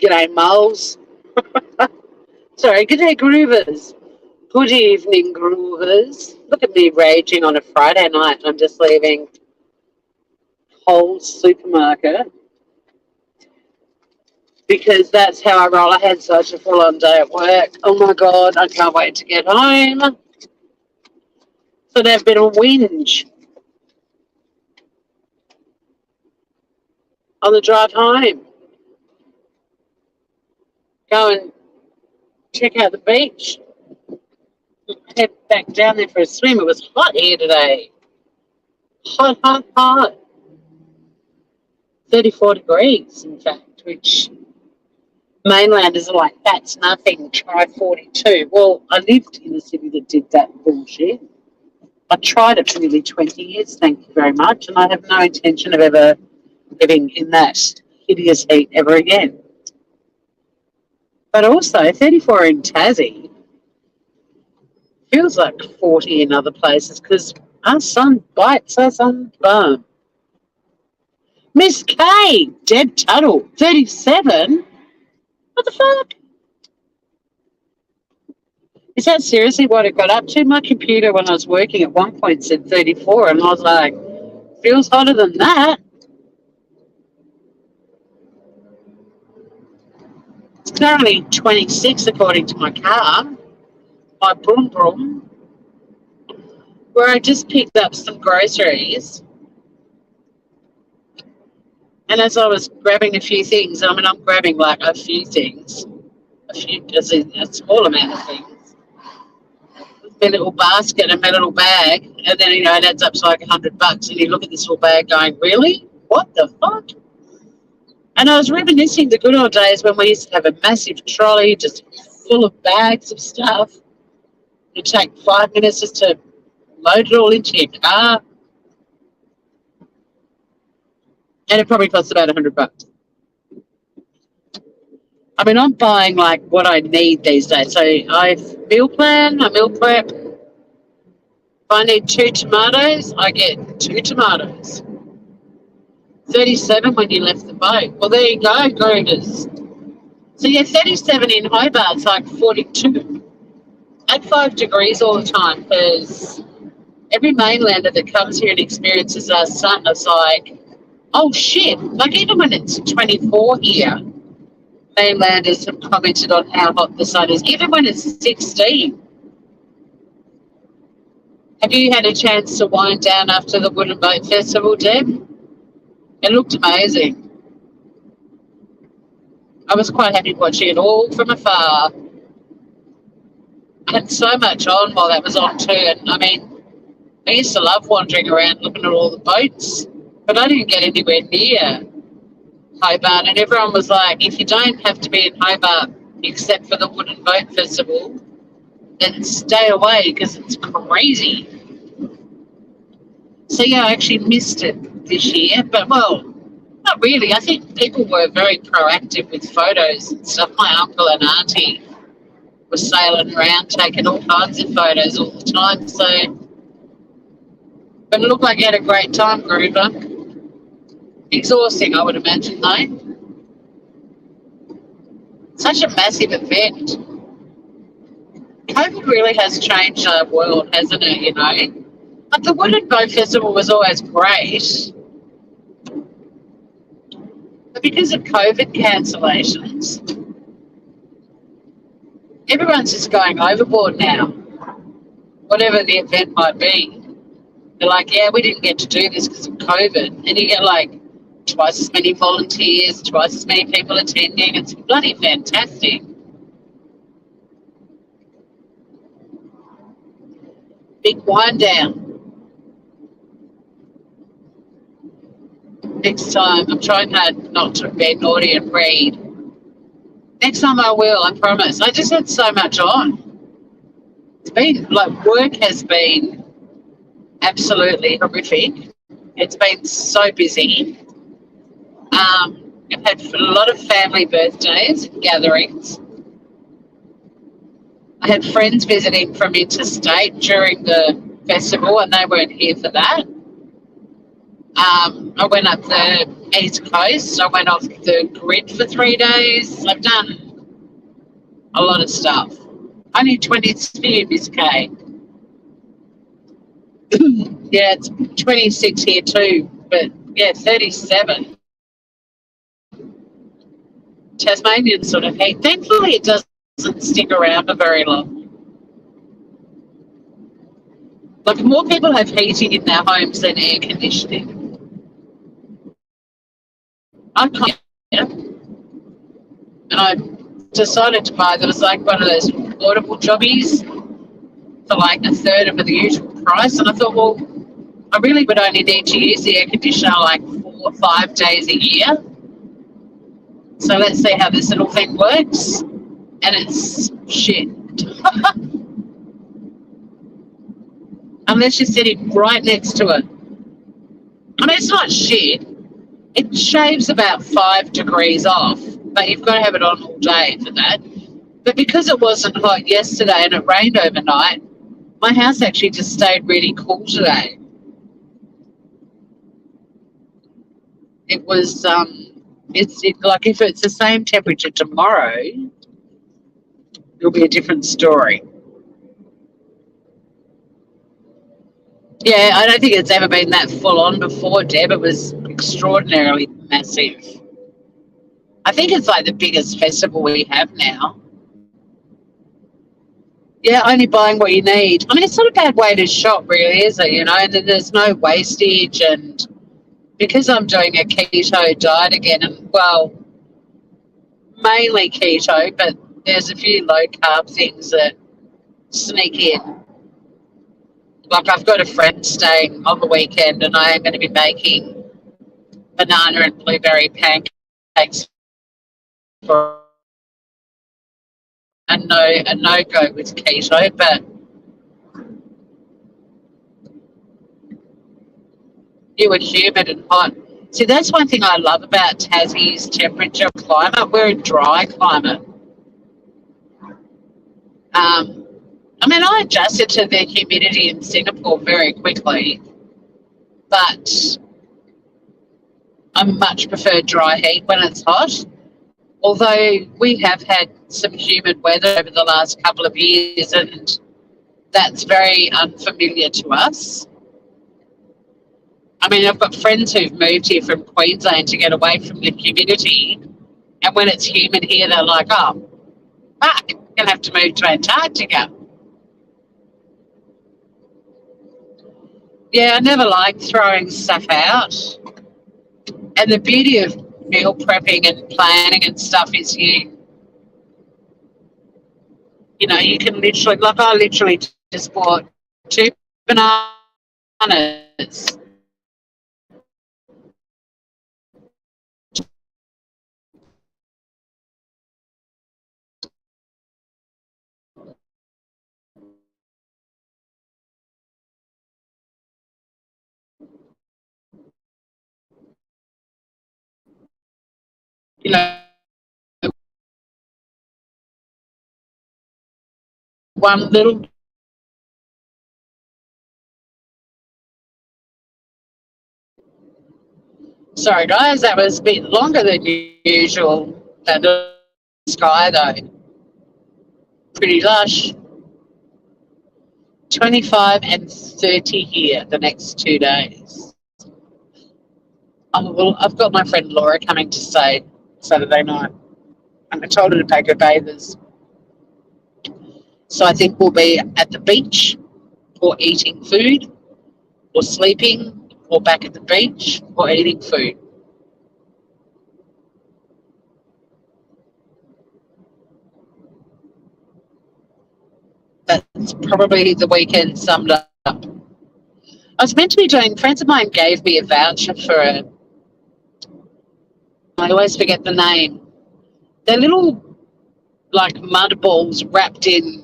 G'day, moles. Sorry, g'day, groovers. Good evening, groovers. Look at me raging on a Friday night. I'm just leaving Coles supermarket because that's how I roll. I had such a full-on day at work. Oh my God, I can't wait to get home. So they've been a whinge on the drive home. Go and check out the beach. Head back down there for a swim. It was hot here today. Hot, hot, hot. 34 degrees, in fact, which mainlanders are like, that's nothing, try 42. Well, I lived in a city that did that bullshit. I tried it for nearly 20 years, thank you very much, and I have no intention of ever living in that hideous heat ever again. But also, 34 in Tassie feels like 40 in other places because our sun bites us on the bone. Miss K, Deb Tuttle, 37? What the fuck? Is that seriously what it got up to? My computer, when I was working at one point, said 34, and I was like, feels hotter than that. It's currently 26 according to my car, my Broom Broom, where I just picked up some groceries. And as I was grabbing a few things, I mean, I'm grabbing like a few things, a small amount of things. My little basket and my little bag, and then it adds up to like $100, and you look at this little bag going, really? What the fuck? And I was reminiscing the good old days when we used to have a massive trolley just full of bags of stuff. It'd take 5 minutes just to load it all into your car, and it probably costs about $100. I mean, I'm buying like what I need these days. So I meal plan, I meal prep. If I need 2 tomatoes, I get 2 tomatoes. 37 when you left the boat. Well, there you go, groovers. So yeah, 37 in Hobart's like 42. At 5 degrees all the time because every mainlander that comes here and experiences our sun is like, oh shit. Like even when it's 24 here, mainlanders have commented on how hot the sun is, even when it's 16. Have you had a chance to wind down after the Wooden Boat Festival, Deb? It looked amazing. I was quite happy watching it all from afar. I had so much on while that was on too, and I mean, I used to love wandering around looking at all the boats, but I didn't get anywhere near Hobart, and everyone was like, if you don't have to be in Hobart except for the Wooden Boat Festival, then stay away because it's crazy. So yeah, I actually missed it this year, but well, not really. I think people were very proactive with photos and stuff. My uncle and auntie were sailing around taking all kinds of photos all the time, so but it looked like you had a great time, Groover. Exhausting, I would imagine, though. Such a massive event. COVID really has changed our world, hasn't it, But the Wooden Boat Festival was always great. But because of COVID cancellations, everyone's just going overboard now, whatever the event might be. They're like, yeah, we didn't get to do this because of COVID. And you get like twice as many volunteers, twice as many people attending. It's bloody fantastic. Big wind down. Next time, I'm trying hard not to be naughty and read. Next time I will, I promise. I just had so much on. It's been, like, work has been absolutely horrific. It's been so busy. I've had a lot of family birthdays, gatherings. I had friends visiting from interstate during the festival and they weren't here for that. I went up the East Coast. I went off the grid for 3 days. I've done a lot of stuff. Only 22 Miss K. Yeah, it's 26 here too, but yeah, 37. Tasmanian sort of heat. Thankfully, it doesn't stick around for very long. Like, more people have heating in their homes than air conditioning. I can't, yeah. And I decided to buy, there was like one of those portable jobbies for like a third of the usual price. And I thought, well, I really would only need to use the air conditioner like 4 or 5 days a year. So let's see how this little thing works. And it's shit. Unless you're sitting right next to it. I mean, it's not shit. It shaves about 5 degrees off, but you've got to have it on all day for that. But because it wasn't hot yesterday and it rained overnight, my house actually just stayed really cool today. It was, like if it's the same temperature tomorrow, it'll be a different story. Yeah, I don't think it's ever been that full on before, Deb. It was extraordinarily massive. I think it's like the biggest festival we have now. Yeah, only buying what you need. I mean, it's not a bad way to shop, really, is it? You know, and then there's no wastage. And because I'm doing a keto diet again, and well, mainly keto, but there's a few low carb things that sneak in. Like, I've got a friend staying on the weekend, and I am going to be making banana and blueberry pancakes for a no go with keto, but you and humid and hot. See, that's one thing I love about Tassie's temperature climate. We're a dry climate. I mean, I adjusted to the humidity in Singapore very quickly, but I much prefer dry heat when it's hot. Although we have had some humid weather over the last couple of years, and that's very unfamiliar to us. I mean, I've got friends who've moved here from Queensland to get away from the humidity, and when it's humid here, they're like, oh, fuck, I'm going to have to move to Antarctica. Yeah, I never liked throwing stuff out. And the beauty of meal prepping and planning and stuff is you know, you can literally, like I literally just bought 2 bananas. You know, one little. Sorry, guys, that was a bit longer than usual. That sky, though, pretty lush. 25 and 30 here the next 2 days. Well, I've got my friend Laura coming to stay Saturday night, and I told her to pack her bathers. So I think we'll be at the beach, or eating food, or sleeping, or back at the beach, or eating food. That's probably the weekend summed up. I was meant to be doing, friends of mine gave me a voucher for I always forget the name. They're little, like, mud balls wrapped in,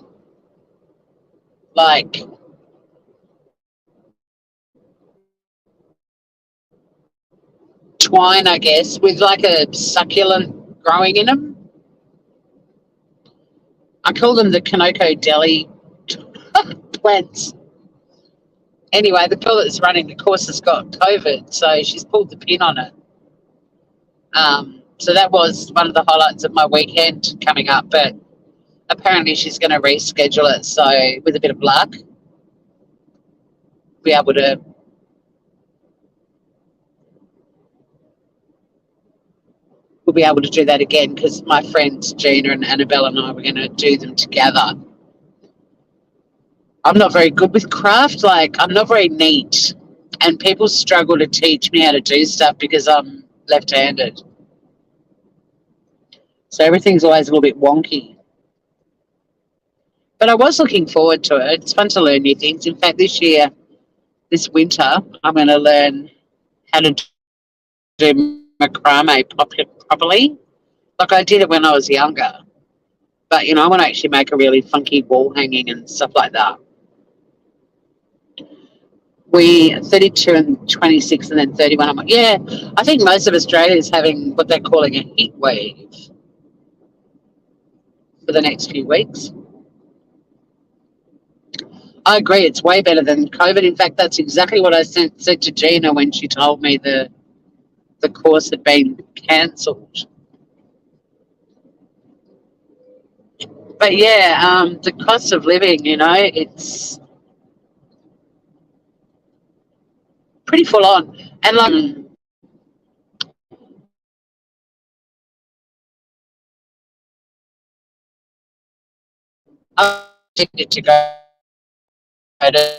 like, twine, I guess, with like a succulent growing in them. I call them the Kanoko Deli plants. Anyway, the girl that's running the course has got COVID, so she's pulled the pin on it. So that was one of the highlights of my weekend coming up, but apparently she's going to reschedule it. So with a bit of luck, be able to we'll be able to do that again, because my friends Gina and Annabelle and I were going to do them together. I'm not very good with craft. Like, I'm not very neat, and people struggle to teach me how to do stuff because I'm left-handed. So everything's always a little bit wonky. But I was looking forward to it. It's fun to learn new things. In fact, this winter, I'm going to learn how to do macrame properly. Like, I did it when I was younger. But, I want to actually make a really funky wall hanging and stuff like that. We 32 and 26 and then 31. I'm like, yeah, I think most of Australia is having what they're calling a heat wave for the next few weeks. I agree, it's way better than COVID. In fact, that's exactly what I said to Gina when she told me the course had been cancelled. But yeah, the cost of living, it's pretty full on. And like, I'm addicted to go to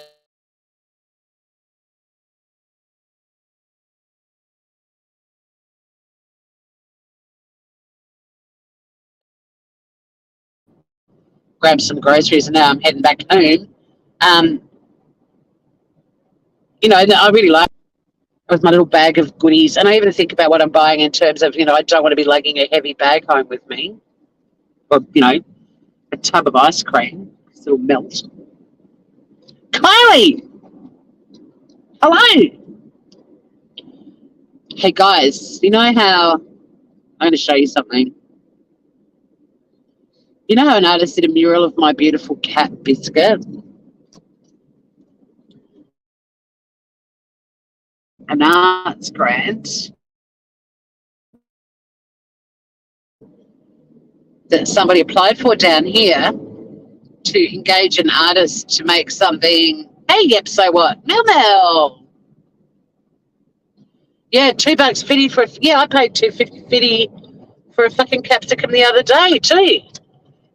grab some groceries, and now I'm heading back home. I really like with my little bag of goodies, and I even think about what I'm buying in terms of, I don't want to be lugging a heavy bag home with me, or a tub of ice cream because it'll melt. Kylie, hello. Hey guys, you know how I'm going to show you something. You know how an artist did a mural of my beautiful cat Biscuit? An arts grant that somebody applied for down here to engage an artist to make something. Hey, yep, so what? Mel. Yeah, $2.50 for I paid $2.50 for a fucking capsicum the other day too.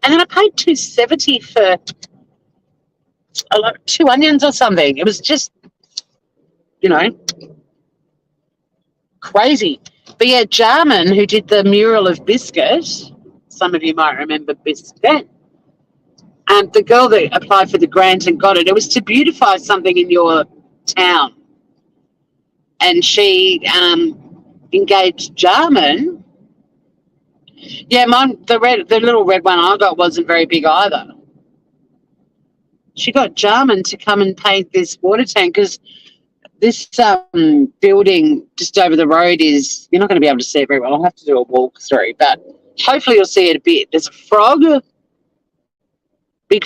And then I paid $2.70 for 2 onions or something. It was just, crazy. But yeah, Jarman, who did the mural of Biscuit, some of you might remember Biscuit, and the girl that applied for the grant and got it, it was to beautify something in your town. And she engaged Jarman. Yeah, the little red one I got wasn't very big either. She got Jarman to come and paint this water tank, because this building just over the road is, you're not going to be able to see it very well. I'll have to do a walkthrough, but hopefully you'll see it a bit. There's a frog, big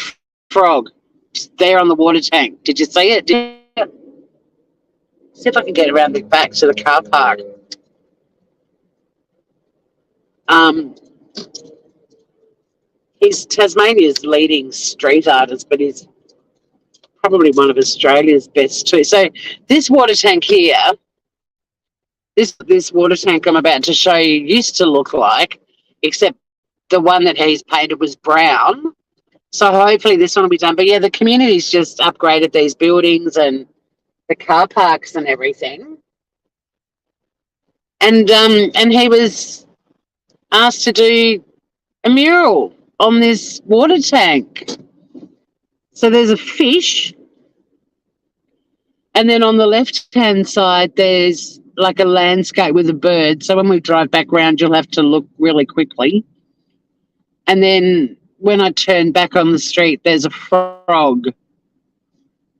frog, just there on the water tank. Did you see it? See if I can get around the back to the car park. He's Tasmania's leading street artist, but he's probably one of Australia's best too. So this water tank here, this water tank I'm about to show you used to look like, except the one that he's painted was brown. So hopefully this one will be done. But yeah, the community's just upgraded these buildings and the car parks and everything. And he was asked to do a mural on this water tank. So there's a fish, and then on the left-hand side there's like a landscape with a bird. So when we drive back round, you'll have to look really quickly. And then when I turn back on the street, there's a frog.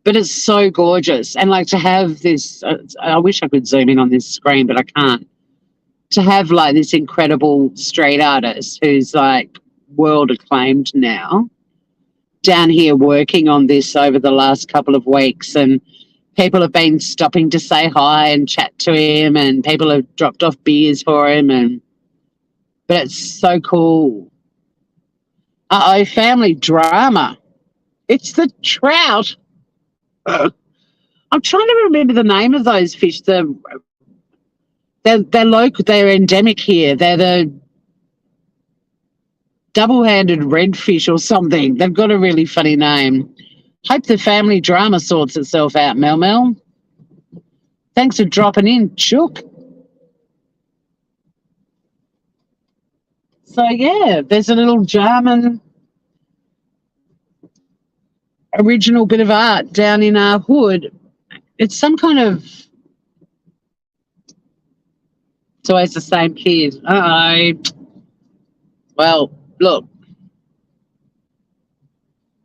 But it's so gorgeous. And like to have this, I wish I could zoom in on this screen, but I can't. To have like this incredible street artist who's like world acclaimed now, down here working on this over the last couple of weeks, and people have been stopping to say hi and chat to him, and people have dropped off beers for him, but it's so cool. Uh-oh, family drama. It's the trout. I'm trying to remember the name of those fish. They're local. They're endemic here. They're the double-handed redfish or something. They've got a really funny name. Hope the family drama sorts itself out, Mel. Thanks for dropping in, Chook. So, yeah, there's a little Jarman original bit of art down in our hood. It's some kind of... It's always the same kid. Uh-oh. Well, look.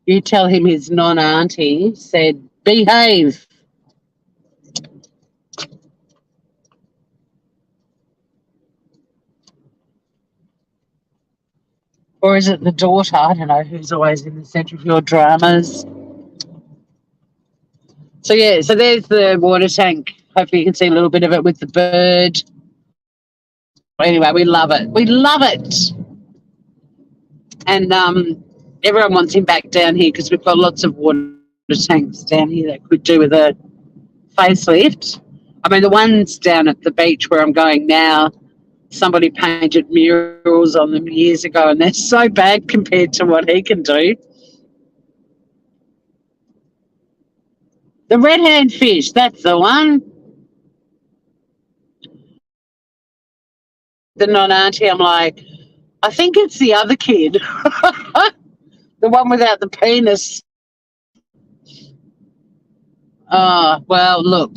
You tell him his non-auntie said, behave. Or is it the daughter? I don't know who's always in the centre of your dramas. So, yeah, so there's the water tank. Hopefully you can see a little bit of it with the bird. Anyway, we love it. We love it. And everyone wants him back down here because we've got lots of water tanks down here that could do with a facelift. I mean, the ones down at the beach where I'm going now, somebody painted murals on them years ago, and they're so bad compared to what he can do. The red-hand fish, that's the one. The non-auntie, I'm like, I think it's the other kid. The one without the penis. Oh, well, look.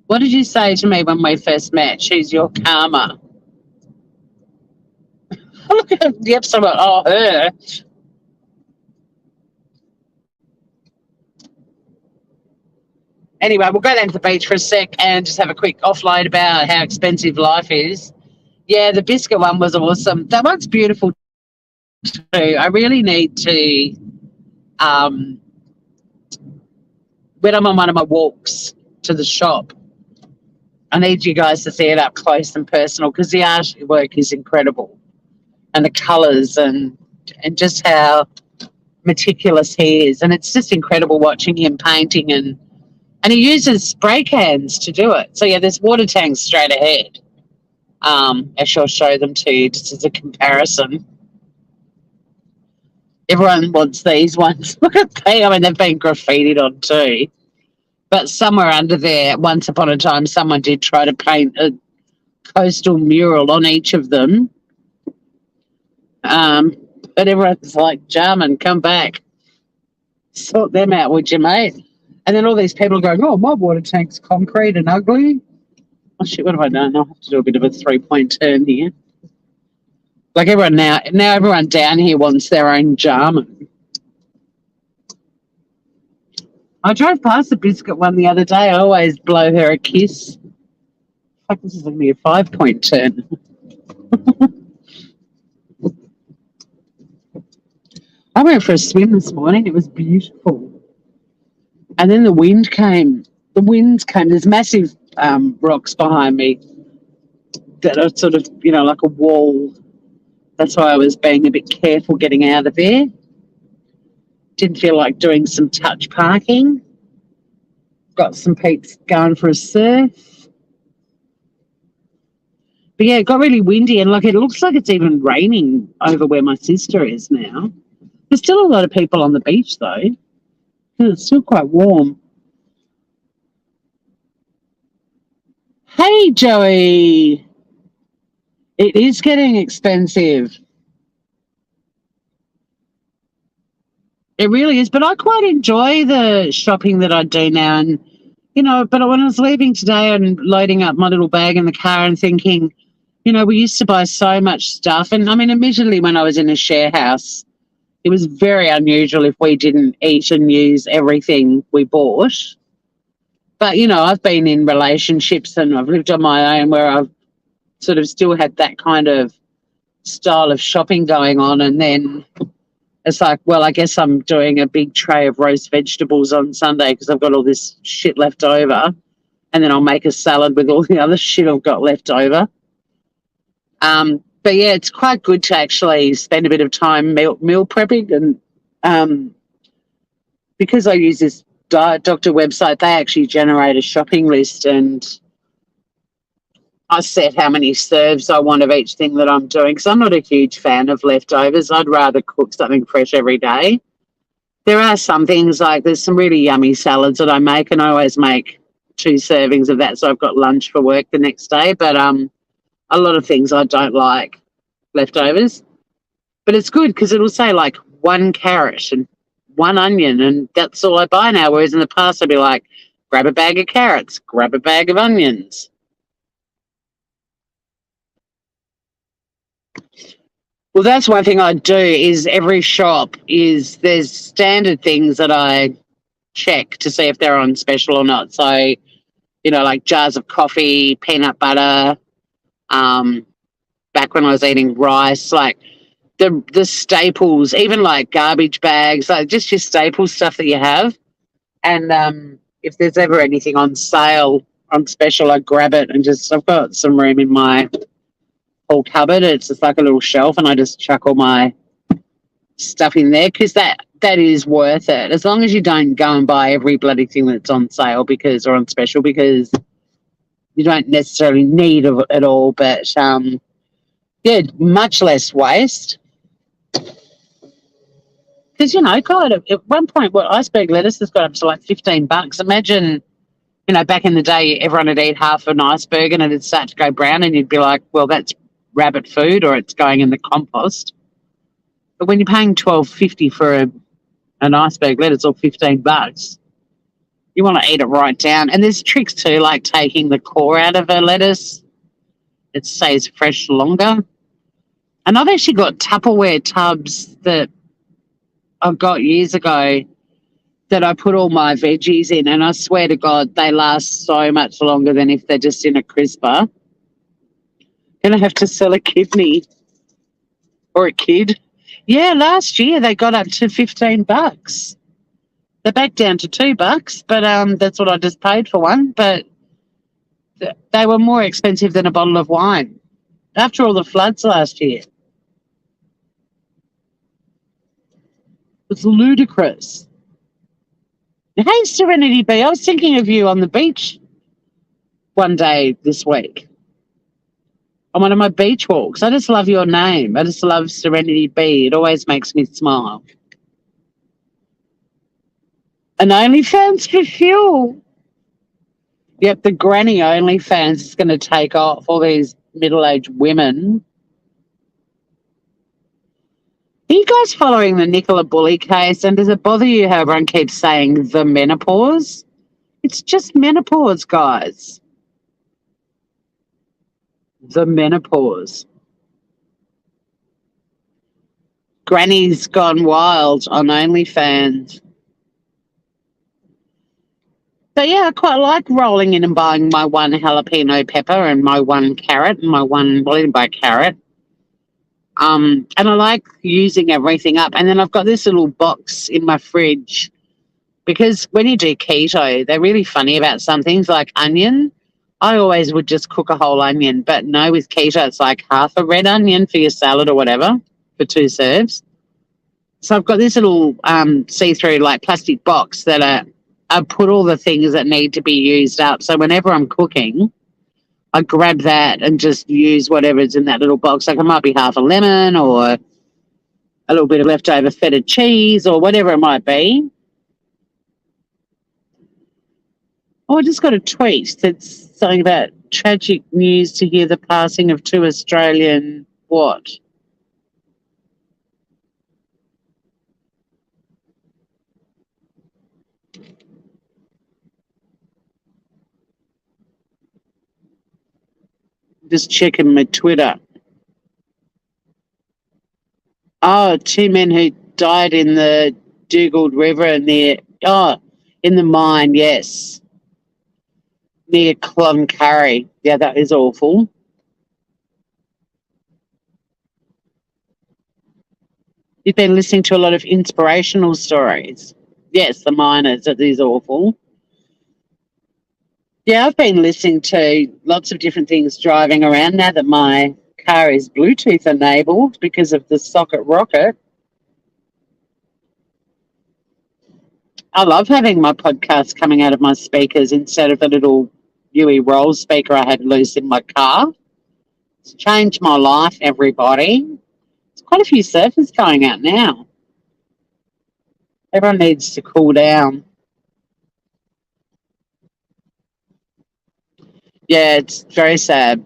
What did you say to me when we first met? She's your karma. Look at the episode. Oh, her. Anyway, we'll go down to the beach for a sec and just have a quick offload about how expensive life is. Yeah, the biscuit one was awesome. That one's beautiful too. I really need to, when I'm on one of my walks to the shop, I need you guys to see it up close and personal because the artwork is incredible, and the colours and just how meticulous he is. And it's just incredible watching him painting, and he uses spray cans to do it. So, yeah, there's water tanks straight ahead. I shall show them to you just as a comparison. Everyone wants these ones. Look at them. I mean, they've been graffitied on too. But somewhere under there, once upon a time, someone did try to paint a coastal mural on each of them. But everyone's like, Jarman, come back. Sort them out, would you, mate? And then all these people are going, oh, my water tank's concrete and ugly. Oh, shit, what have I done? I'll have to do a bit of a three-point turn here. Like everyone now everyone down here wants their own Jarman. I drove past the biscuit one the other day. I always blow her a kiss. Fuck, this is going to be a 5-point turn. I went for a swim this morning. It was beautiful. And then the wind came. There's massive rocks behind me that are sort of, like a wall. That's why I was being a bit careful getting out of there. Didn't feel like doing some touch parking. Got some peeps going for a surf. But yeah, it got really windy, and it looks like it's even raining over where my sister is now. There's still a lot of people on the beach though. It's still quite warm. Hey, Joey. It is getting expensive. It really is, but I quite enjoy the shopping that I do now. And, but when I was leaving today and loading up my little bag in the car and thinking, we used to buy so much stuff. And, I mean, admittedly, when I was in a share house, it was very unusual if we didn't eat and use everything we bought. But, I've been in relationships and I've lived on my own where I've sort of still had that kind of style of shopping going on. And then It's like, well, I guess I'm doing a big tray of roast vegetables on Sunday because I've got all this shit left over. And then I'll make a salad with all the other shit I've got left over. But yeah, it's quite good to actually spend a bit of time meal prepping. And because I use this Diet Doctor website, they actually generate a shopping list, and I set how many serves I want of each thing that I'm doing, because I'm not a huge fan of leftovers. I'd rather cook something fresh every day. There are some things, like there's some really yummy salads that I make, and I always make 2 servings of that, so I've got lunch for work the next day. But a lot of things I don't like leftovers. But it's good because it'll say like 1 carrot and 1 onion, and that's all I buy now. Whereas in the past, I'd be like, grab a bag of carrots, grab a bag of onions. Well, that's one thing I do is every shop there's standard things that I check to see if they're on special or not. So, like jars of coffee, peanut butter, back when I was eating rice, like the staples, even like garbage bags, like just your staple stuff that you have. And if there's ever anything on sale, on special, I grab it and I've got some room in my whole cupboard. It's just like a little shelf, and I just chuck all my stuff in there because that is worth it. As long as you don't go and buy every bloody thing that's on sale or on special, because you don't necessarily need it all. But yeah, much less waste. Because, God, at one point, iceberg lettuce has got up to like $15. Imagine, back in the day, everyone would eat half an iceberg and it'd start to go brown, and you'd be like, well, that's rabbit food, or it's going in the compost. But when you're paying $12.50 for an iceberg lettuce, or $15, you want to eat it right down. And there's tricks too, like taking the core out of a lettuce. It stays fresh longer. And I've actually got Tupperware tubs that I got years ago that I put all my veggies in, and I swear to God, they last so much longer than if they're just in a crisper. Gonna have to sell a kidney or a kid. Yeah, last year they got up to $15. They're back down to $2, but that's what I just paid for one. But they were more expensive than a bottle of wine after all the floods last year. It's ludicrous. Hey, Serenity Bee, I was thinking of you on the beach one day this week on one of my beach walks. I just love your name. I just love Serenity Bee. It always makes me smile. An OnlyFans for fuel. Yep, the granny OnlyFans is going to take off, all these middle-aged women. Are you guys following the Nicola Bulley case? And does it bother you how everyone keeps saying the menopause? It's just menopause, guys. The menopause. Granny's gone wild on OnlyFans. But yeah, I quite like rolling in and buying my 1 jalapeno pepper and my 1 carrot and my 1, well, I didn't buy carrot. And I like using everything up. And then I've got this little box in my fridge, because when you do keto, they're really funny about some things, like onion. I always would just cook a whole onion, but no, with keto, it's like half a red onion for your salad or whatever for 2 serves. So I've got this little see-through like plastic box that I put all the things that need to be used up. So whenever I'm cooking, I grab that and just use whatever's in that little box. Like it might be half a lemon or a little bit of leftover feta cheese or whatever it might be. Oh, I just got a tweet that's something about tragic news to hear the passing of 2 Australian what? Just checking my Twitter. Oh, 2 men who died in the Dugald River in the mine, yes. Near Cloncurry. Yeah, that is awful. You've been listening to a lot of inspirational stories. Yes, the miners, it is awful. Yeah, I've been listening to lots of different things driving around now that my car is Bluetooth enabled because of the socket rocket. I love having my podcast coming out of my speakers instead of the little UE roll speaker I had loose in my car. It's changed my life, everybody. There's quite a few surfers going out now. Everyone needs to cool down. Yeah, it's very sad.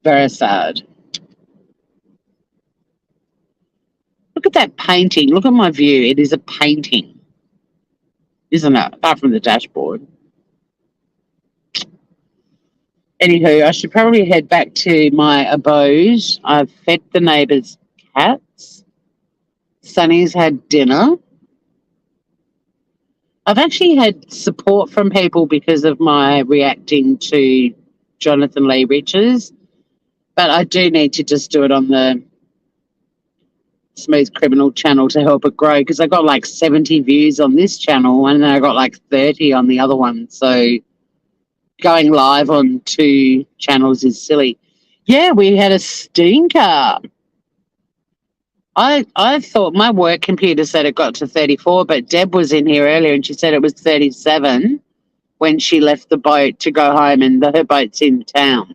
Very sad. Look at that painting. Look at my view. It is a painting, isn't it? Apart from the dashboard. Anywho, I should probably head back to my abode. I've fed the neighbours' cats. Sunny's had dinner. I've actually had support from people because of my reacting to Jonathan Lee Riches, but I do need to just do it on the Smooth Criminal channel to help it grow, because I got like 70 views on this channel and then I got like 30 on the other one. So going live on 2 channels is silly. Yeah, we had a stinker. I thought my work computer said it got to 34, but Deb was in here earlier and she said it was 37 when she left the boat to go home, and her boat's in town.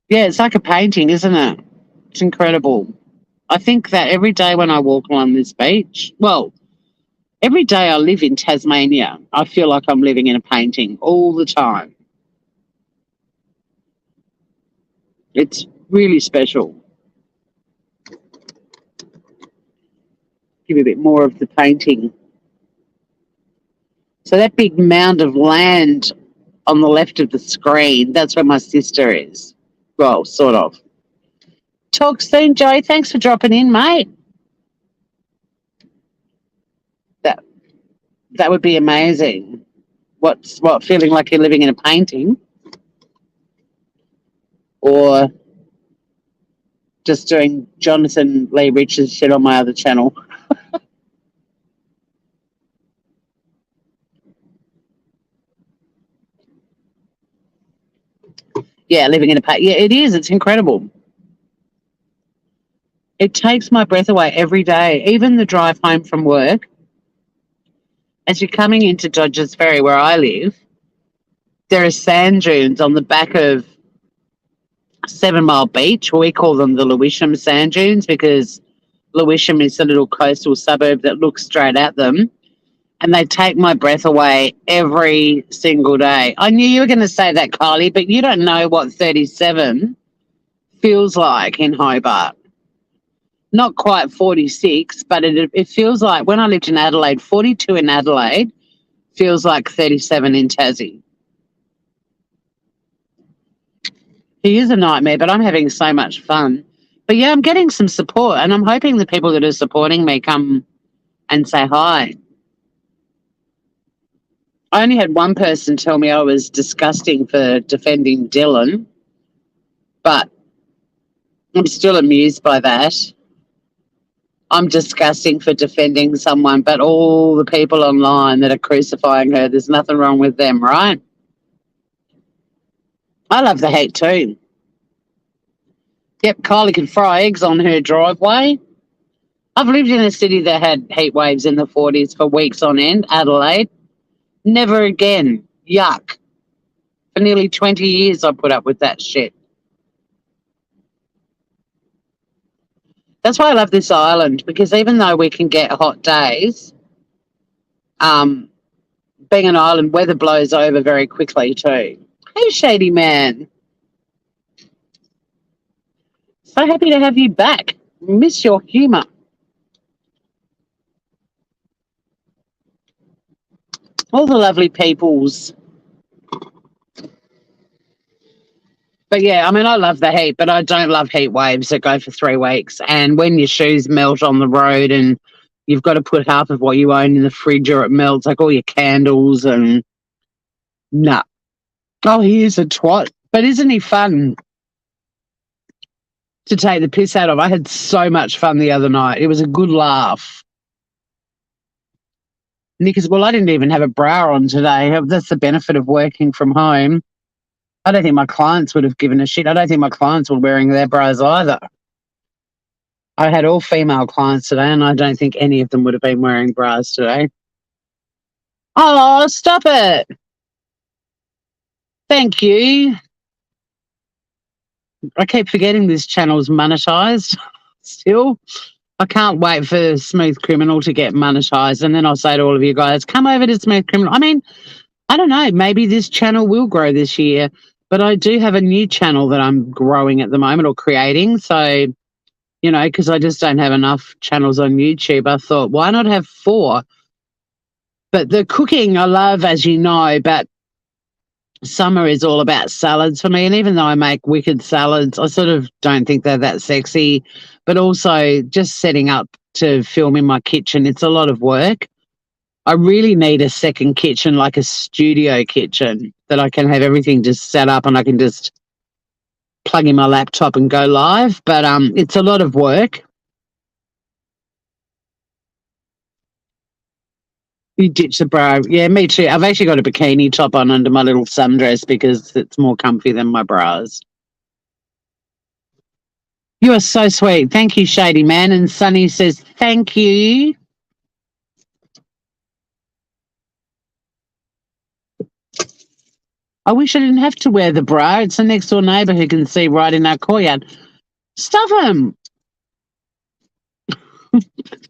Yeah, it's like a painting, isn't it? It's incredible. I think that every day when I walk along this beach, well, every day I live in Tasmania, I feel like I'm living in a painting all the time. It's really special. Give you a bit more of the painting. So that big mound of land on the left of the screen, that's where my sister is. Well, sort of. Talk soon, Joey. Thanks for dropping in, mate. That would be amazing. What, feeling like you're living in a painting? Or just doing Jonathan Lee Riches shit on my other channel? Yeah, living in a painting. Yeah, it is. It's incredible. It takes my breath away every day, even the drive home from work. As you're coming into Dodgers Ferry, where I live, there are sand dunes on the back of 7 Mile Beach. We call them the Lewisham sand dunes because Lewisham is a little coastal suburb that looks straight at them. And they take my breath away every single day. I knew you were going to say that, Kylie, but you don't know what 37 feels like in Hobart. Not quite 46, but it feels like when I lived in Adelaide, 42 in Adelaide feels like 37 in Tassie. It is a nightmare, but I'm having so much fun. But yeah, I'm getting some support, and I'm hoping the people that are supporting me come and say hi. I only had one person tell me I was disgusting for defending Dylan, but I'm still amused by that. I'm disgusting for defending someone, but all the people online that are crucifying her, there's nothing wrong with them, right? I love the hate too. Yep, Kylie can fry eggs on her driveway. I've lived in a city that had heat waves in the 40s for weeks on end, Adelaide. Never again. Yuck. For nearly 20 years I put up with that shit. That's why I love this island, because even though we can get hot days, being an island, weather blows over very quickly too. Hey, Shady Man. So happy to have you back. Miss your humour. All the lovely peoples. But yeah, I mean, I love the heat, but I don't love heat waves that go for 3 weeks. And when your shoes melt on the road and you've got to put half of what you own in the fridge or it melts, like all your candles and... Nah. Oh, he is a twat. But isn't he fun to take the piss out of? I had so much fun the other night. It was a good laugh. Nick is, well, I didn't even have a bra on today. That's the benefit of working from home. I don't think my clients would have given a shit. I don't think my clients were wearing their bras either. I had all female clients today, and I don't think any of them would have been wearing bras today. Oh, stop it. Thank you. I keep forgetting this channel's monetized still. I can't wait for Smooth Criminal to get monetized, and then I'll say to all of you guys, come over to Smooth Criminal. I mean, I don't know, maybe this channel will grow this year, but I do have a new channel that I'm growing at the moment or creating. So, you know, because I just don't have enough channels on YouTube, I thought, why not have 4? But the cooking I love, as you know, but summer is all about salads for me. And even though I make wicked salads, I sort of don't think they're that sexy. But also just setting up to film in my kitchen, it's a lot of work. I really need a second kitchen, like a studio kitchen, that I can have everything just set up and I can just plug in my laptop and go live. But it's a lot of work. You ditch the bra. Yeah, me too. I've actually got a bikini top on under my little sundress because it's more comfy than my bras. You are so sweet. Thank you, Shady Man. And Sunny says, thank you. I wish I didn't have to wear the bra. It's the next door neighbour who can see right in our courtyard. Stuff them.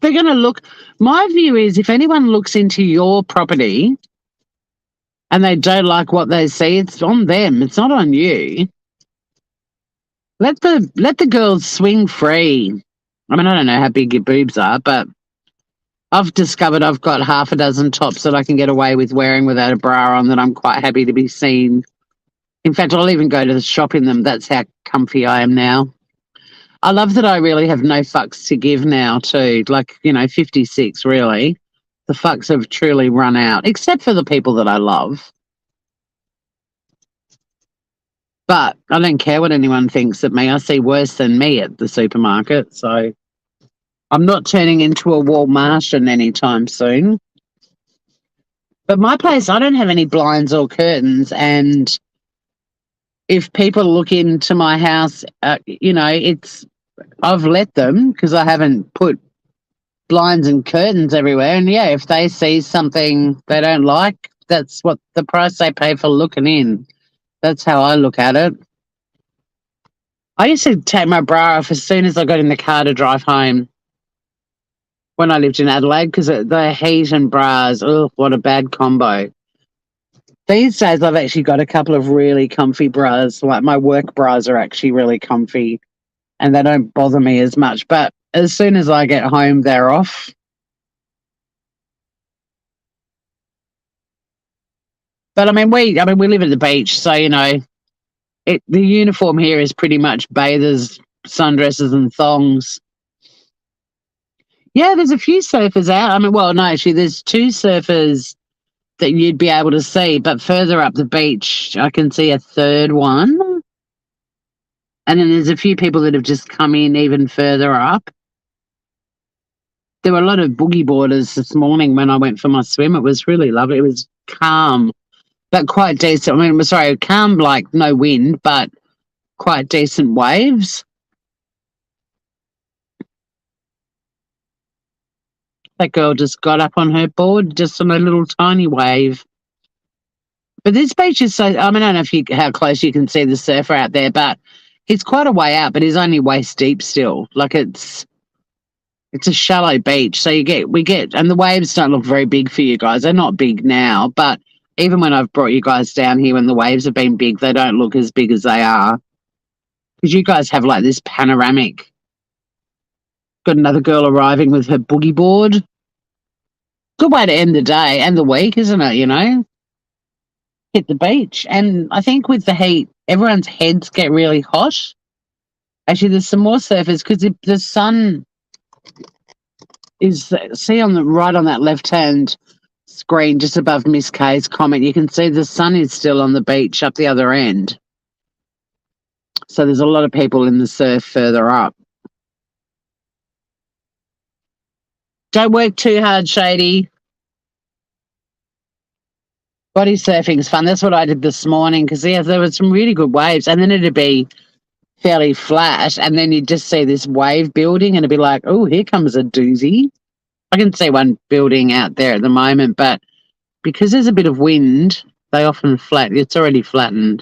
They're going to look. My view is if anyone looks into your property and they don't like what they see, it's on them. It's not on you. Let the girls swing free. I mean, I don't know how big your boobs are, but I've discovered I've got half a dozen tops that I can get away with wearing without a bra on that I'm quite happy to be seen. In fact, I'll even go to the shop in them. That's how comfy I am now. I love that I really have no fucks to give now too. Like, 56 really. The fucks have truly run out, except for the people that I love. But I don't care what anyone thinks of me. I see worse than me at the supermarket. So I'm not turning into a Walmartian anytime soon. But my place, I don't have any blinds or curtains. And if people look into my house, I've let them because I haven't put blinds and curtains everywhere. And yeah, if they see something they don't like, that's what the price they pay for looking in. That's how I look at it. I used to take my bra off as soon as I got in the car to drive home when I lived in Adelaide because the heat and bras, oh, what a bad combo. These days I've actually got a couple of really comfy bras. Like my work bras are actually really comfy and they don't bother me as much. But as soon as I get home, they're off. But I mean, we live at the beach, so the uniform here is pretty much bathers, sundresses, and thongs. Yeah, there's a few surfers out. I mean, well, no, actually, there's 2 surfers that you'd be able to see, but further up the beach, I can see a 3rd one. And then there's a few people that have just come in even further up. There were a lot of boogie boarders this morning when I went for my swim. It was really lovely. It was calm, but quite decent. I mean, calm like no wind, but quite decent waves. That girl just got up on her board, just on a little tiny wave. But this beach is so, I mean, I don't know how close you can see the surfer out there, but he's quite a way out, but he's only waist deep still. Like it's a shallow beach. So we get, and the waves don't look very big for you guys. They're not big now, but even when I've brought you guys down here when the waves have been big, they don't look as big as they are. Because you guys have like this panoramic. Got another girl arriving with her boogie board. Good way to end the day and the week, isn't it, Hit the beach. And I think with the heat, everyone's heads get really hot. Actually, there's some more surfers because the sun is, see right on that left-hand screen just above Miss K's comment, you can see the sun is still on the beach up the other end. So there's a lot of people in the surf further up. Don't work too hard, Shady. Body surfing is fun. That's what I did this morning because there were some really good waves, and then it'd be fairly flat, and then you'd just see this wave building, and it'd be like, oh, here comes a doozy. I can see one building out there at the moment, but because there's a bit of wind, they often it's already flattened.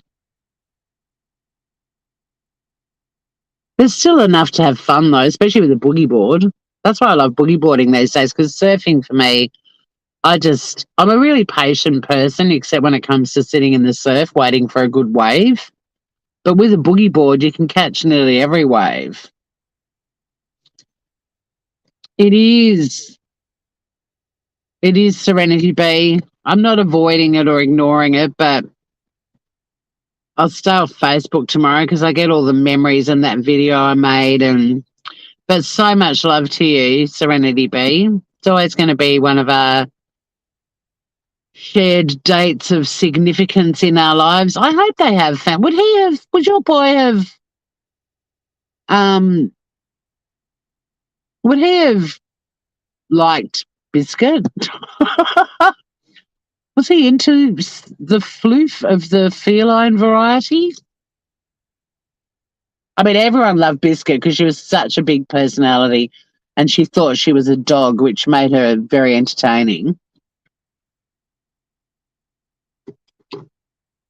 There's still enough to have fun though, especially with a boogie board. That's why I love boogie boarding these days, because surfing for me, I'm a really patient person, except when it comes to sitting in the surf waiting for a good wave. But with a boogie board, you can catch nearly every wave. It is. It is Serenity Bay. I'm not avoiding it or ignoring it, but I'll stay off Facebook tomorrow because I get all the memories in that video I made. But so much love to you, Serenity Bee. It's always going to be one of our shared dates of significance in our lives. I hope they have fun. Would your boy have liked Biscuit? Was he into the floof of the feline variety? I mean, everyone loved Biscuit because she was such a big personality and she thought she was a dog, which made her very entertaining.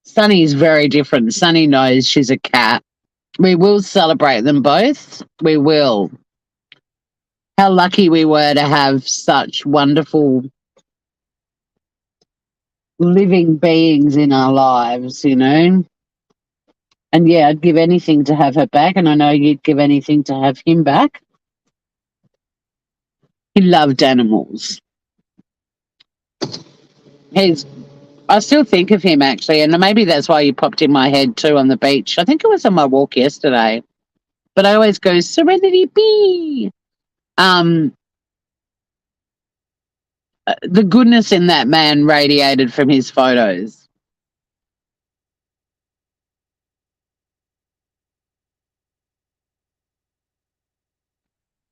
Sunny is very different. Sunny knows she's a cat. We will celebrate them both. We will. How lucky we were to have such wonderful living beings in our lives, you know? And yeah, I'd give anything to have her back, and I know you'd give anything to have him back. He loved animals. I still think of him actually, and maybe that's why he popped in my head too on the beach. I think it was on my walk yesterday. But I always go, Serenity Bee. The goodness in that man radiated from his photos.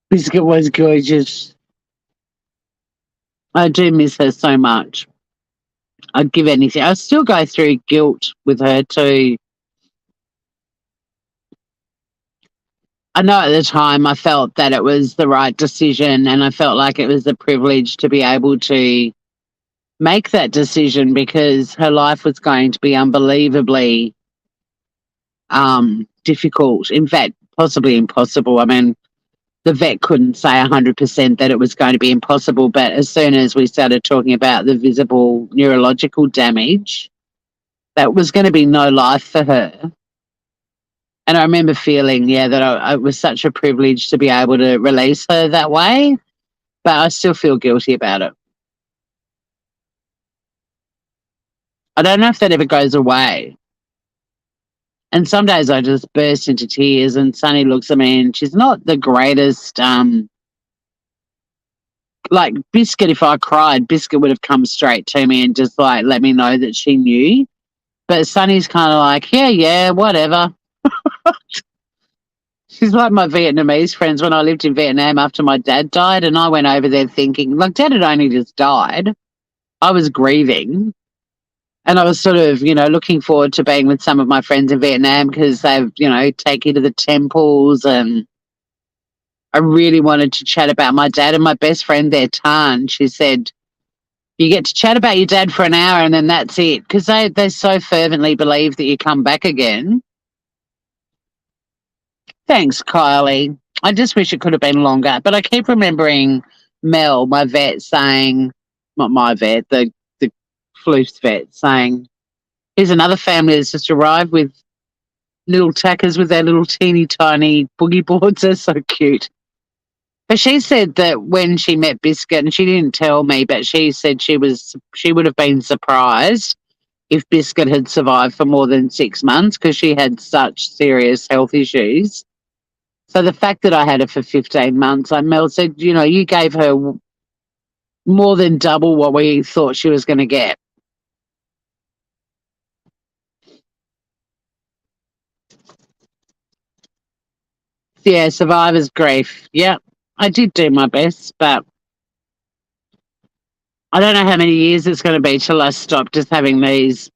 Biscuit was gorgeous. I do miss her so much. I'd give anything. I still go through guilt with her too. I know at the time I felt that it was the right decision, and I felt like it was a privilege to be able to make that decision because her life was going to be unbelievably difficult. In fact, possibly impossible. I mean, the vet couldn't say 100% that it was going to be impossible, but as soon as we started talking about the visible neurological damage, that was going to be no life for her. And I remember feeling, that it was such a privilege to be able to release her that way, but I still feel guilty about it. I don't know if that ever goes away. And some days I just burst into tears and Sunny looks at me and she's not the greatest, like Biscuit, if I cried, Biscuit would have come straight to me and just like let me know that she knew. But Sunny's kind of like, yeah, whatever. She's like my Vietnamese friends when I lived in Vietnam after my dad died, and I went over there thinking, like, Dad had only just died. I was grieving. And I was sort of, looking forward to being with some of my friends in Vietnam because they've, take you to the temples. And I really wanted to chat about my dad. And my best friend there, Tan, she said, you get to chat about your dad for an hour and then that's it. Because they so fervently believe that you come back again. Thanks, Kylie. I just wish it could have been longer. But I keep remembering Mel, my vet, saying, not my vet, the Floof's vet, saying, here's another family that's just arrived with little tackers with their little teeny tiny boogie boards. They're so cute. But she said that when she met Biscuit, and she didn't tell me, but she said she would have been surprised if Biscuit had survived for more than 6 months because she had such serious health issues. So the fact that I had her for 15 months, Mel said, you gave her more than double what we thought she was going to get. Yeah, survivor's grief. Yeah, I did do my best, but I don't know how many years it's going to be till I stop just having these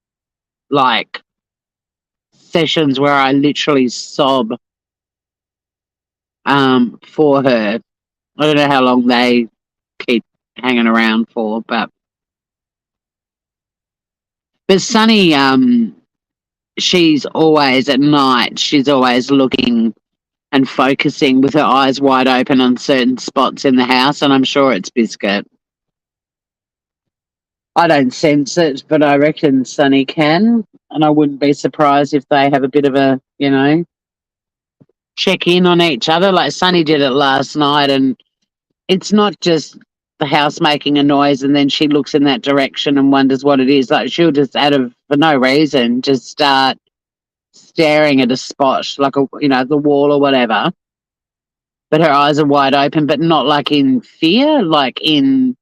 like sessions where I literally sob for her. I don't know how long they keep hanging around for, but Sunny, she's always at night. She's always looking and focusing with her eyes wide open on certain spots in the house, and I'm sure it's Biscuit. I don't sense it, but I reckon Sunny can, and I wouldn't be surprised if they have a bit of a, check in on each other. Like Sunny did it last night, and it's not just the house making a noise and then she looks in that direction and wonders what it is. Like she'll just out of for no reason just start staring at a spot, like the wall or whatever. But her eyes are wide open, but not like in fear, like in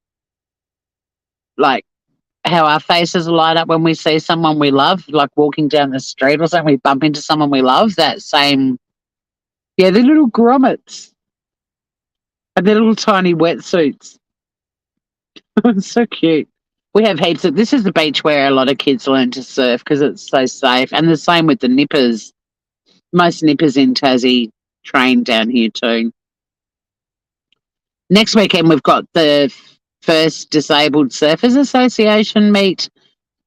like how our faces light up when we see someone we love, like walking down the street or something, we bump into someone we love. That same, yeah, they're little grommets and they're little tiny wetsuits. It's so cute. We have heaps of, this is the beach where a lot of kids learn to surf because it's so safe. And the same with the nippers. Most nippers in Tassie train down here too. Next weekend, we've got the first Disabled Surfers Association meet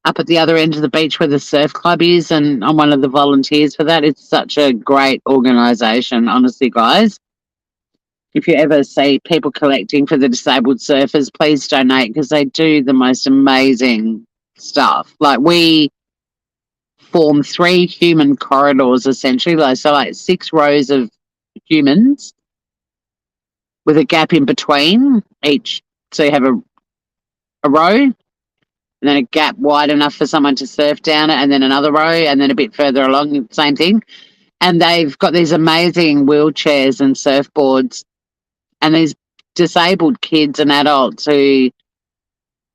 up at the other end of the beach where the surf club is, and I'm one of the volunteers for that. It's such a great organisation, honestly, guys. If you ever see people collecting for the disabled surfers, please donate because they do the most amazing stuff. Like we form 3 human corridors essentially, like 6 rows of humans with a gap in between each. So you have a row and then a gap wide enough for someone to surf down it, and then another row, and then a bit further along, same thing. And they've got these amazing wheelchairs and surfboards, and these disabled kids and adults who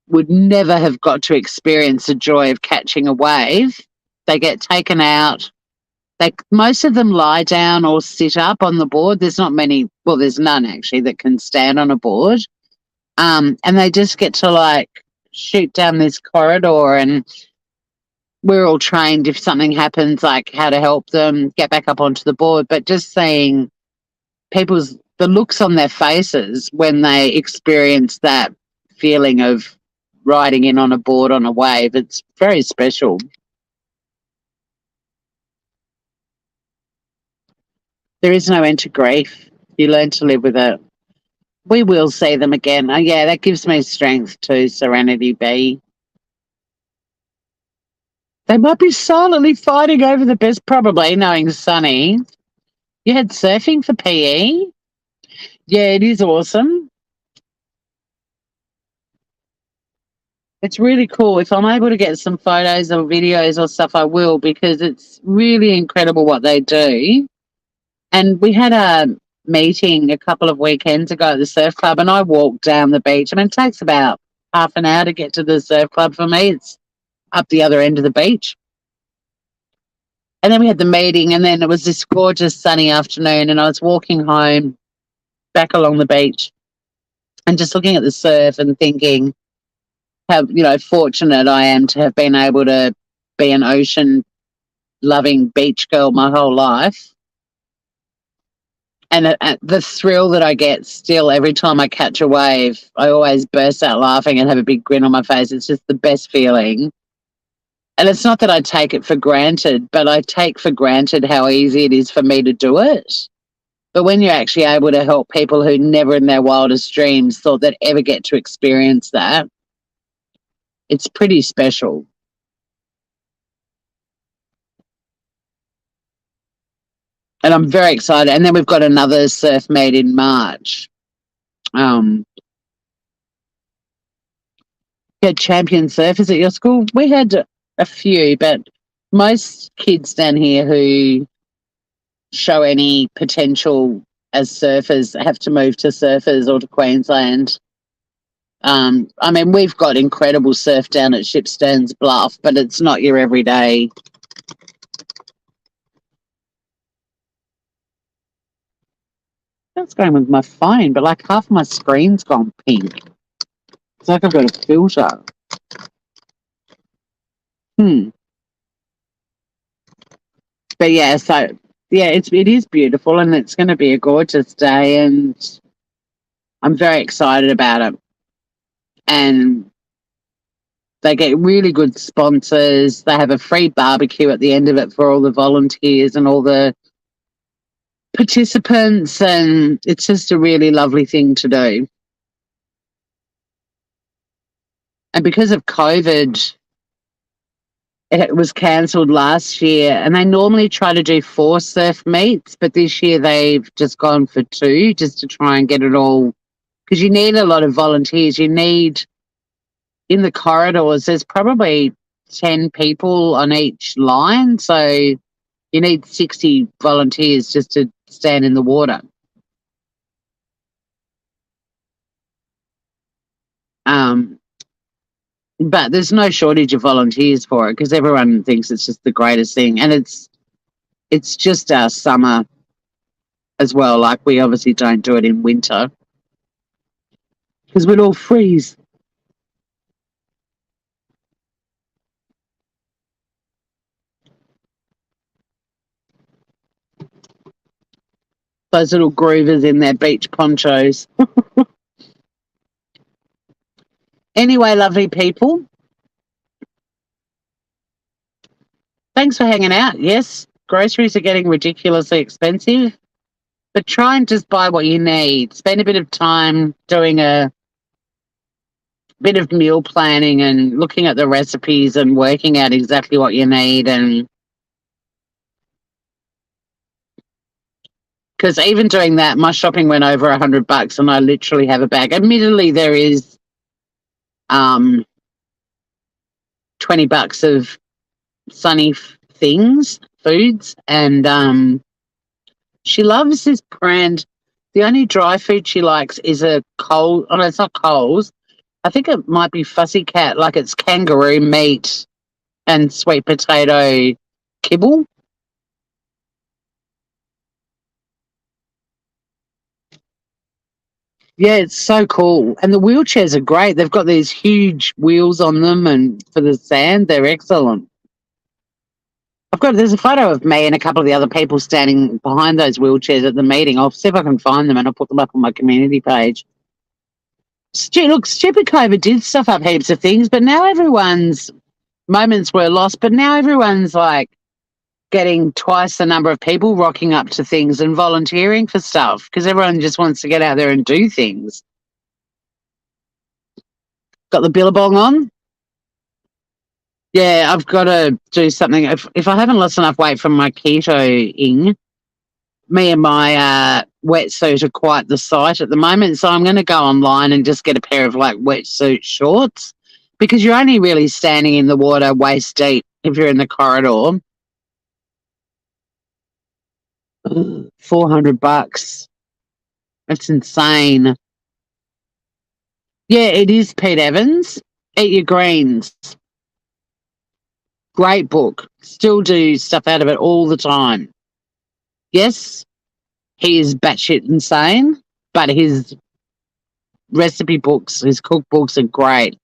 would never have got to experience the joy of catching a wave. They get taken out. Most of them lie down or sit up on the board. There's not many, well, there's none actually that can stand on a board. And they just get to like shoot down this corridor, and we're all trained if something happens, like how to help them get back up onto the board. But just seeing the looks on their faces when they experience that feeling of riding in on a board on a wave, it's very special. There is no end to grief. You learn to live with it. We will see them again. Oh, yeah, that gives me strength too, Serenity B. They might be silently fighting over the best, probably, knowing Sunny. You had surfing for PE? Yeah, it is awesome. It's really cool. If I'm able to get some photos or videos or stuff, I will, because it's really incredible what they do. And we had a meeting a couple of weekends ago at the surf club, and I walked down the beach. I mean, it takes about half an hour to get to the surf club for me. It's up the other end of the beach. And then we had the meeting, and then it was this gorgeous sunny afternoon, and I was walking home back along the beach and just looking at the surf and thinking how, fortunate I am to have been able to be an ocean loving beach girl my whole life. And the thrill that I get still every time I catch a wave, I always burst out laughing and have a big grin on my face. It's just the best feeling. And it's not that I take it for granted, but I take for granted how easy it is for me to do it. But when you're actually able to help people who never in their wildest dreams thought they'd ever get to experience that, it's pretty special. And I'm very excited. And then we've got another surf meet in March. You had champion surfers at your school? We had a few, but most kids down here who show any potential as surfers have to move to Surfers or to Queensland. I mean, we've got incredible surf down at Shipsterns Bluff, but it's not your everyday. That's going with my phone, but like half my screen's gone pink. It's like I've got a filter. But yeah, so yeah, it is beautiful and it's going to be a gorgeous day, and I'm very excited about it. And they get really good sponsors. They have a free barbecue at the end of it for all the volunteers and all the participants, and it's just a really lovely thing to do. And because of COVID, it was cancelled last year, and they normally try to do 4 surf meets, but this year they've just gone for 2 just to try and get it all, because you need a lot of volunteers. You need, in the corridors, there's probably 10 people on each line, so you need 60 volunteers just to stand in the water. But there's no shortage of volunteers for it because everyone thinks it's just the greatest thing, and it's just our summer as well. Like, we obviously don't do it in winter because we'd all freeze. Those little groovers in their beach ponchos. Anyway, lovely people, thanks for hanging out. Yes, groceries are getting ridiculously expensive, but try and just buy what you need. Spend a bit of time doing a bit of meal planning and looking at the recipes and working out exactly what you need. And because even doing that, my shopping went over $100 and I literally have a bag. Admittedly, there is $20 of Sunny things, foods, and she loves this brand. The only dry food she likes is a Coles. Oh, no, it's not Coles. I think it might be Fussy Cat, like it's kangaroo meat and sweet potato kibble. Yeah, it's so cool. And the wheelchairs are great. They've got these huge wheels on them, and for the sand, they're excellent. There's a photo of me and a couple of the other people standing behind those wheelchairs at the meeting. I'll see if I can find them and I'll put them up on my community page. Look, stupid COVID did stuff up heaps of things, but now everyone's moments were lost, but now everyone's like getting twice the number of people rocking up to things and volunteering for stuff because everyone just wants to get out there and do things. Got the billabong on? Yeah, I've got to do something. If I haven't lost enough weight from my keto-ing, me and my wetsuit are quite the sight at the moment. So I'm going to go online and just get a pair of like wetsuit shorts because you're only really standing in the water waist deep if you're in the corridor. $400. That's insane. Yeah, it is Pete Evans. Eat Your Greens. Great book. Still do stuff out of it all the time. Yes, he is batshit insane, but his recipe books, his cookbooks are great.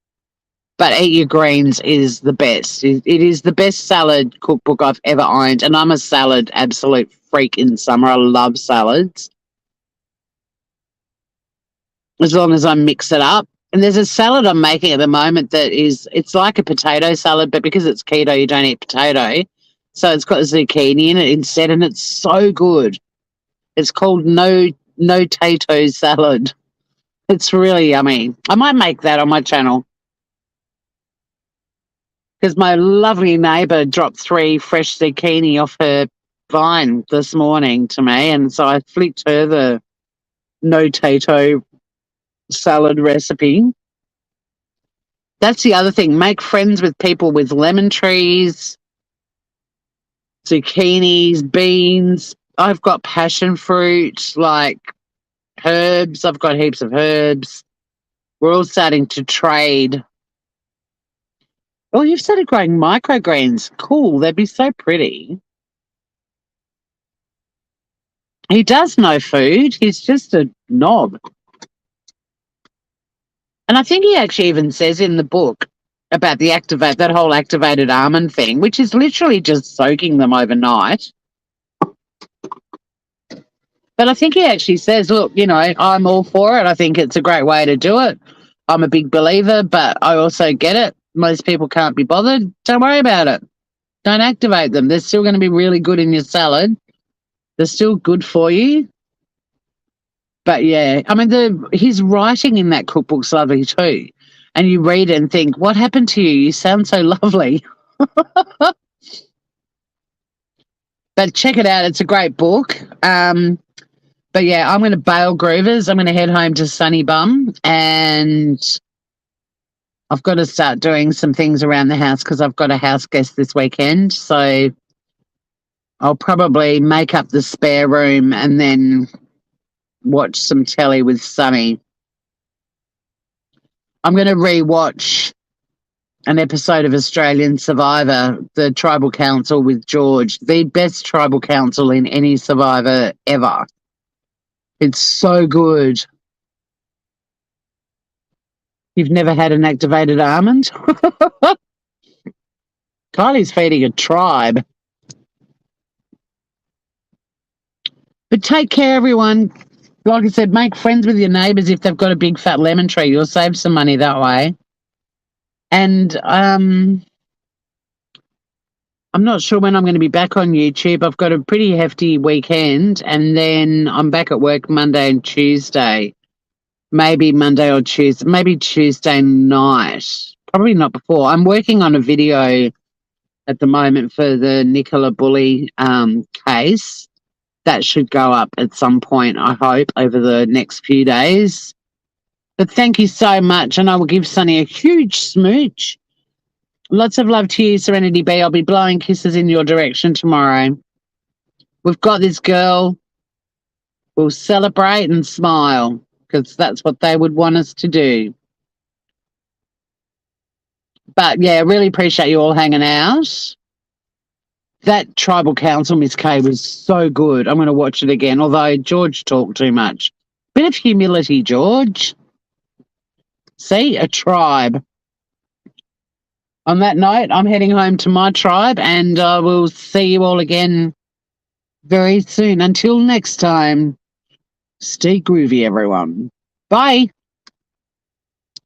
But Eat Your Greens is the best. It is the best salad cookbook I've ever owned, and I'm a salad absolute freak in summer. I love salads. As long as I mix it up. And there's a salad I'm making at the moment it's like a potato salad, but because it's keto, you don't eat potato. So it's got zucchini in it instead, and it's so good. It's called no tato salad. It's really yummy. I might make that on my channel because my lovely neighbour dropped 3 fresh zucchini off her vine this morning to me, and so I flicked her the no tato salad recipe. That's the other thing. Make friends with people with lemon trees, zucchinis, beans. I've got passion fruit, like herbs. I've got heaps of herbs. We're all starting to trade. Oh, you've started growing microgreens. Cool. They'd be so pretty. He does know food. He's just a knob. And I think he actually even says in the book about that whole activated almond thing, which is literally just soaking them overnight. But I think he actually says, look, I'm all for it. I think it's a great way to do it. I'm a big believer, but I also get it. Most people can't be bothered. Don't worry about it. Don't activate them. They're still going to be really good in your salad. They're still good for you. But yeah, I mean, his writing in that cookbook's lovely too. And you read it and think, what happened to you? You sound so lovely. But check it out. It's a great book. But yeah, I'm going to bail Groovers. I'm going to head home to Sunny Bum, and I've got to start doing some things around the house because I've got a house guest this weekend. So I'll probably make up the spare room and then watch some telly with Sunny. I'm going to rewatch an episode of Australian Survivor, the Tribal Council with George, the best Tribal Council in any Survivor ever. It's so good. You've never had an activated almond? Kylie's feeding a tribe. But take care, everyone. Like I said, make friends with your neighbours if they've got a big fat lemon tree. You'll save some money that way. And I'm not sure when I'm going to be back on YouTube. I've got a pretty hefty weekend, and then I'm back at work Monday and Tuesday. Maybe Monday or Tuesday, maybe Tuesday night. Probably not before. I'm working on a video at the moment for the Nicola Bully case. That should go up at some point, I hope, over the next few days. But thank you so much, and I will give Sunny a huge smooch. Lots of love to you, Serenity B. I'll be blowing kisses in your direction tomorrow. We've got this, girl. We'll celebrate and smile because that's what they would want us to do. But, yeah, really appreciate you all hanging out. That Tribal Council, Miss K, was so good. I'm going to watch it again, although George talked too much. Bit of humility, George. See, a tribe. On that note, I'm heading home to my tribe, and we'll see you all again very soon. Until next time, stay groovy, everyone. Bye.